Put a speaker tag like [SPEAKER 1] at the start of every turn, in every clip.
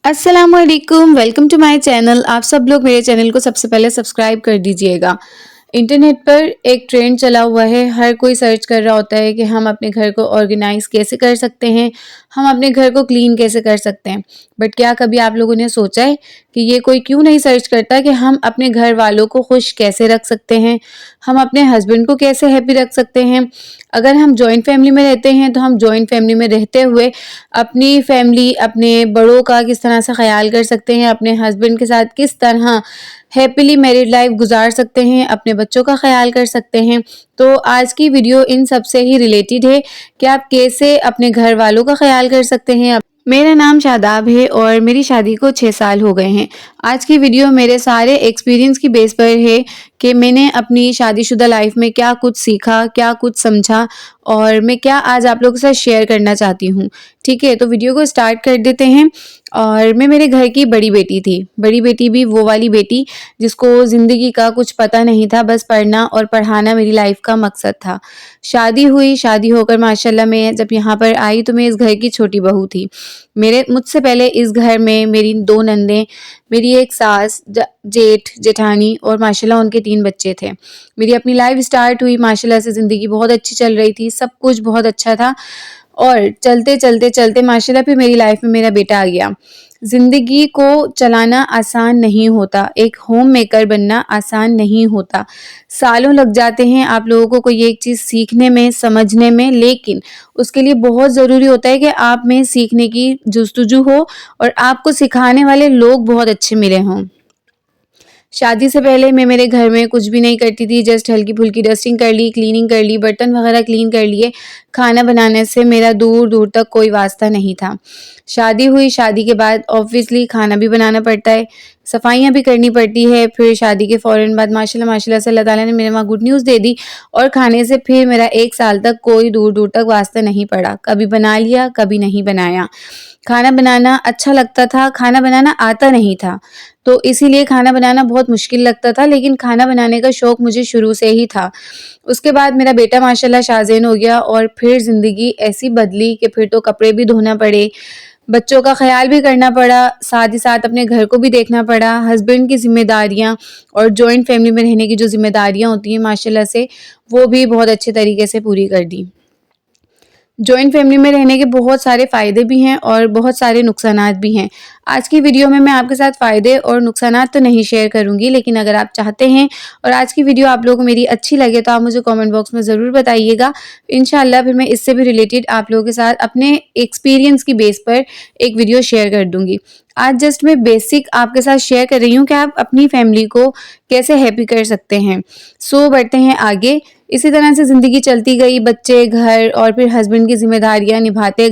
[SPEAKER 1] अस्सलामुअलैकुम, welcome to my channel. आप सब लोग मेरे चैनल को सबसे पहले सब्सक्राइब कर दीजिएगा। इंटरनेट पर एक ट्रेंड चला हुआ है, हर कोई सर्च कर रहा होता है कि हम अपने घर को ऑर्गेनाइज़ कैसे कर सकते हैं, हम अपने घर को क्लीन कैसे कर सकते हैं। बट क्या कभी आप लोगों ने सोचा है कि ये कोई क्यों नहीं सर्च करता कि हम अपने घर वालों को खुश कैसे रख सकते हैं, हम अपने हस्बैंड को कैसे हैप्पी रख सकते हैं। अगर हम जॉइंट फैमिली में रहते हैं तो हम जॉइंट फैमिली में रहते हुए अपनी फैमिली, अपने बड़ों का किस तरह से ख़याल कर सकते हैं, अपने हस्बैंड के साथ किस तरह हैप्पीली मैरिड लाइफ गुजार सकते हैं, अपने बच्चों का ख़याल कर सकते हैं। तो आज की वीडियो इन सब से ही रिलेटेड है कि आप कैसे अपने घर वालों का ख़याल कर सकते हैं। मेरा नाम शादाब है और मेरी शादी को 6 साल हो गए हैं। आज की वीडियो मेरे सारे एक्सपीरियंस की बेस पर है कि मैंने अपनी शादीशुदा लाइफ में क्या कुछ सीखा, क्या कुछ समझा और मैं क्या आज आप लोगों के साथ शेयर करना चाहती हूँ। ठीक है, तो वीडियो को स्टार्ट कर देते हैं। और मैं मेरे घर की बड़ी बेटी थी। बड़ी बेटी भी वो वाली बेटी जिसको ज़िंदगी का कुछ पता नहीं था, बस पढ़ना और पढ़ाना मेरी लाइफ का मकसद था। शादी हुई, शादी होकर माशाल्लाह मैं जब यहाँ पर आई तो मैं इस घर की छोटी बहू थी। मेरे मुझसे पहले इस घर में मेरी 2 नंदें, मेरी एक सास, जेठ, जेठानी और माशाल्लाह उनके 3 बच्चे थे। मेरी अपनी लाइफ स्टार्ट हुई, माशाल्लाह से ज़िंदगी बहुत अच्छी चल रही थी, सब कुछ बहुत अच्छा था। और चलते माशाल्लाह फिर मेरी लाइफ में मेरा बेटा आ गया। ज़िंदगी को चलाना आसान नहीं होता, एक होम मेकर बनना आसान नहीं होता। सालों लग जाते हैं आप लोगों को कोई एक चीज़ सीखने में, समझने में, लेकिन उसके लिए बहुत ज़रूरी होता है कि आप में सीखने की जुस्तजू हो और आपको सिखाने वाले लोग बहुत अच्छे मिले हों। शादी से पहले मैं मेरे घर में कुछ भी नहीं करती थी, जस्ट हल्की-फुल्की डस्टिंग कर ली, क्लीनिंग कर ली, बर्तन वगैरह क्लीन कर लिए। खाना बनाने से मेरा दूर-दूर तक कोई वास्ता नहीं था। शादी हुई, शादी के बाद ऑब्वियसली खाना भी बनाना पड़ता है, सफाइयाँ भी करनी पड़ती है। फिर शादी के फ़ौरन बाद माशाल्लाह से अल्लाह ताला ने मेरे वहाँ गुड न्यूज़ दे दी और खाने से फिर मेरा 1 साल तक कोई दूर-दूर तक वास्ता नहीं पड़ा। कभी बना लिया, कभी नहीं बनाया। खाना बनाना अच्छा लगता था, खाना बनाना आता नहीं था। तो इसीलिए खाना बनाना बहुत मुश्किल लगता था, लेकिन खाना बनाने का शौक़ मुझे शुरू से ही था। उसके बाद मेरा बेटा माशाल्लाह शाज़ेन हो गया और फिर ज़िंदगी ऐसी बदली कि फिर तो कपड़े भी धोना पड़े, बच्चों का ख़याल भी करना पड़ा, साथ ही साथ अपने घर को भी देखना पड़ा, हस्बैंड की ज़िम्मेदारियाँ और जॉइंट फ़ैमिली में रहने की जो ज़िम्मेदारियाँ होती हैं माशाल्लाह से, वो भी बहुत अच्छे तरीके से पूरी कर दी। जॉइंट फैमिली में रहने के बहुत सारे फ़ायदे भी हैं और बहुत सारे नुकसानात भी हैं। आज की वीडियो में मैं आपके साथ फ़ायदे और नुकसानात तो नहीं शेयर करूँगी, लेकिन अगर आप चाहते हैं और आज की वीडियो आप लोगों को मेरी अच्छी लगे तो आप मुझे कमेंट बॉक्स में ज़रूर बताइएगा। इंशाअल्लाह फिर मैं इससे भी रिलेटेड आप लोगों के साथ अपने एक्सपीरियंस की बेस पर एक वीडियो शेयर कर दूँगी। आज जस्ट मैं बेसिक आपके साथ शेयर कर रही हूँ कि आप अपनी फैमिली को कैसे हैप्पी कर सकते हैं। सो बढ़ते हैं आगे। इसी तरह से ज़िंदगी चलती गई, बच्चे, घर और फिर हस्बैंड की ज़िम्मेदारियाँ निभाते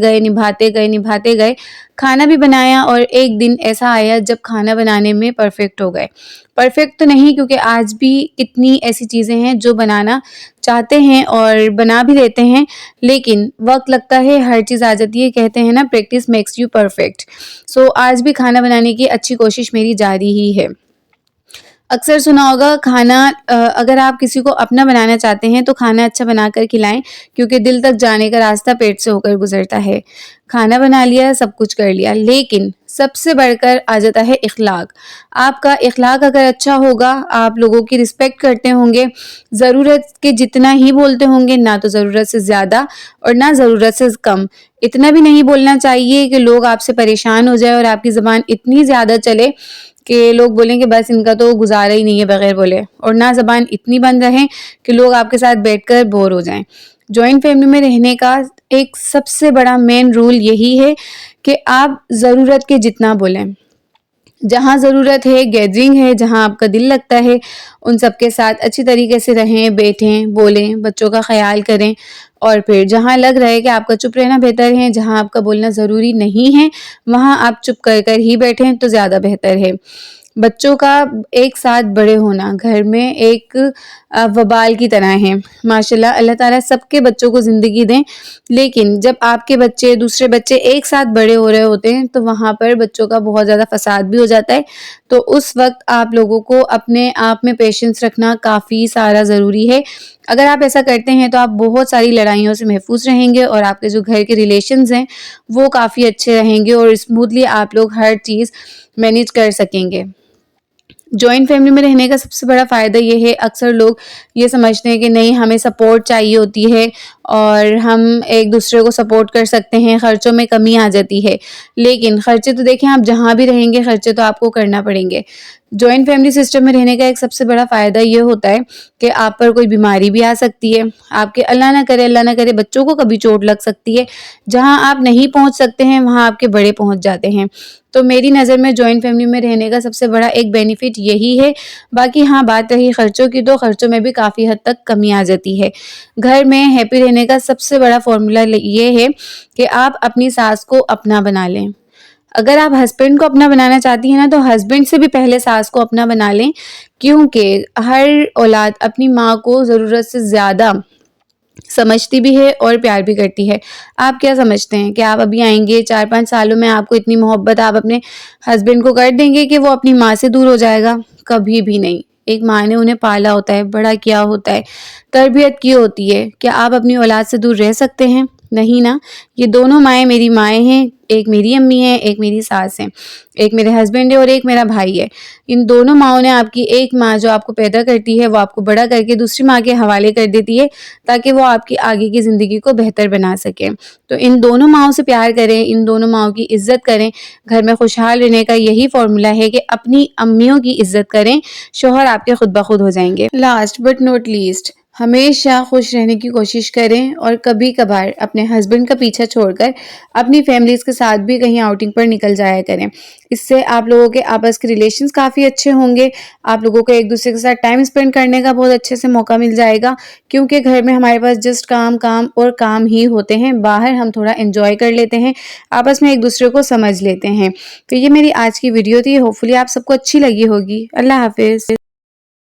[SPEAKER 1] गए। खाना भी बनाया और एक दिन ऐसा आया जब खाना बनाने में परफ़ेक्ट हो गए। परफ़ेक्ट तो नहीं, क्योंकि आज भी कितनी ऐसी चीज़ें हैं जो बनाना चाहते हैं और बना भी लेते हैं, लेकिन वक़्त लगता है, हर चीज़ आ जाती है। कहते हैं ना, प्रैक्टिस मेक्स यू परफ़ेक्ट। सो आज भी खाना बनाने की अच्छी कोशिश मेरी जारी ही है। अक्सर सुना होगा खाना, अगर आप किसी को अपना बनाना चाहते हैं तो खाना अच्छा बनाकर खिलाएँ, क्योंकि दिल तक जाने का रास्ता पेट से होकर गुज़रता है। खाना बना लिया, सब कुछ कर लिया, लेकिन सबसे बढ़कर आ जाता है इख़्लाक़। आपका इख़्लाक़ अगर अच्छा होगा, आप लोगों की रिस्पेक्ट करते होंगे, ज़रूरत के जितना ही बोलते होंगे, ना तो ज़रूरत से ज़्यादा और ना ज़रूरत से कम। इतना भी नहीं बोलना चाहिए कि लोग आपसे परेशान हो जाएँ और आपकी ज़ुबान इतनी ज़्यादा चले कि लोग बोलें कि बस इनका तो गुज़ारा ही नहीं है बगैर बोले, और ना ज़बान इतनी बंद रहे कि लोग आपके साथ बैठकर बोर हो जाएँ। जॉइंट फैमिली में रहने का एक सबसे बड़ा मेन रूल यही है कि आप ज़रूरत के जितना बोलें। जहाँ ज़रूरत है, गैदरिंग है, जहाँ आपका दिल लगता है, उन सब के साथ अच्छी तरीके से रहें, बैठें, बोलें, बच्चों का ख़याल करें। और फिर जहाँ लग रहा है कि आपका चुप रहना बेहतर है, जहाँ आपका बोलना ज़रूरी नहीं है, वहाँ आप चुप कर कर ही बैठें तो ज़्यादा बेहतर है। बच्चों का एक साथ बड़े होना, घर में एक वबाल की तरह हैं। माशाल्लाह अल्लाह ताला सबके बच्चों को ज़िंदगी दें, लेकिन जब आपके बच्चे दूसरे बच्चे एक साथ बड़े हो रहे होते हैं तो वहाँ पर बच्चों का बहुत ज़्यादा फ़साद भी हो जाता है। तो उस वक़्त आप लोगों को अपने आप में पेशेंस रखना काफ़ी सारा ज़रूरी है। अगर आप ऐसा करते हैं तो आप बहुत सारी लड़ाइयों से महफूज़ रहेंगे और आपके जो घर के रिलेशंस हैं वो काफ़ी अच्छे रहेंगे और स्मूथली आप लोग हर चीज़ मैनेज कर सकेंगे। जॉइंट फैमिली में रहने का सबसे बड़ा फ़ायदा ये है, अक्सर लोग ये समझते हैं कि नहीं हमें सपोर्ट चाहिए होती है और हम एक दूसरे को सपोर्ट कर सकते हैं, खर्चों में कमी आ जाती है। लेकिन खर्चे तो देखें आप जहाँ भी रहेंगे खर्चे तो आपको करना पड़ेंगे। जॉइंट फैमिली सिस्टम में रहने का एक सबसे बड़ा फ़ायदा ये होता है कि आप पर कोई बीमारी भी आ सकती है, आपके अल्लाह ना करे बच्चों को कभी चोट लग सकती है। जहाँ आप नहीं पहुँच सकते हैं वहाँ आपके बड़े पहुँच जाते हैं। तो मेरी नज़र में जॉइंट फैमिली में रहने का सबसे बड़ा एक बेनिफिट यही है। बाकी हाँ, बात रही खर्चों की तो खर्चों में भी काफ़ी हद तक कमी आ जाती है। घर में हैप्पी रहने का सबसे बड़ा फ़ॉर्मूला ये है कि आप अपनी सास को अपना बना लें। अगर आप हस्बैंड को अपना बनाना चाहती हैं ना तो हस्बैंड से भी पहले सास को अपना बना लें, क्योंकि हर औलाद अपनी माँ को ज़रूरत से ज़्यादा समझती भी है और प्यार भी करती है। आप क्या समझते हैं कि आप अभी आएँगे 4-5 सालों में आपको इतनी मोहब्बत आप अपने हस्बैंड को कर देंगे कि वो अपनी माँ से दूर हो जाएगा? कभी भी नहीं। एक माँ ने उन्हें पाला होता है, बड़ा किया होता है, तरबियत की होती है। क्या आप अपनी औलाद से दूर रह सकते हैं? नहीं ना। ये दोनों माएँ मेरी माएँ हैं, एक मेरी अम्मी है, एक मेरी सास है, एक मेरे हस्बैंड है और एक मेरा भाई है। इन दोनों माँओं ने आपकी एक माँ जो आपको पैदा करती है वो आपको बड़ा करके दूसरी माँ के हवाले कर देती है ताकि वो आपकी आगे की ज़िंदगी को बेहतर बना सकें। तो इन दोनों माँओं से प्यार करें, इन दोनों माँओं की इज़्ज़त करें। घर में खुशहाल रहने का यही फ़ॉर्मूला है कि अपनी अम्मियों की इज़्ज़त करें, शौहर आपके खुद ब खुद हो जाएँगे। लास्ट बट नॉट लीस्ट, हमेशा खुश रहने की कोशिश करें और कभी-कभार अपने हस्बैंड का पीछा छोड़कर अपनी फैमिलीज़ के साथ भी कहीं आउटिंग पर निकल जाया करें। इससे आप लोगों के आपस के रिलेशंस काफ़ी अच्छे होंगे, आप लोगों को एक-दूसरे के साथ टाइम स्पेंड करने का बहुत अच्छे से मौका मिल जाएगा, क्योंकि घर में हमारे पास जस्ट काम, काम और काम ही होते हैं। बाहर हम थोड़ा एन्जॉय कर लेते हैं, आपस में एक-दूसरे को समझ लेते हैं। तो ये मेरी आज की वीडियो थी, होपफुली आप सबको अच्छी लगी होगी। अल्लाह हाफ़िज़।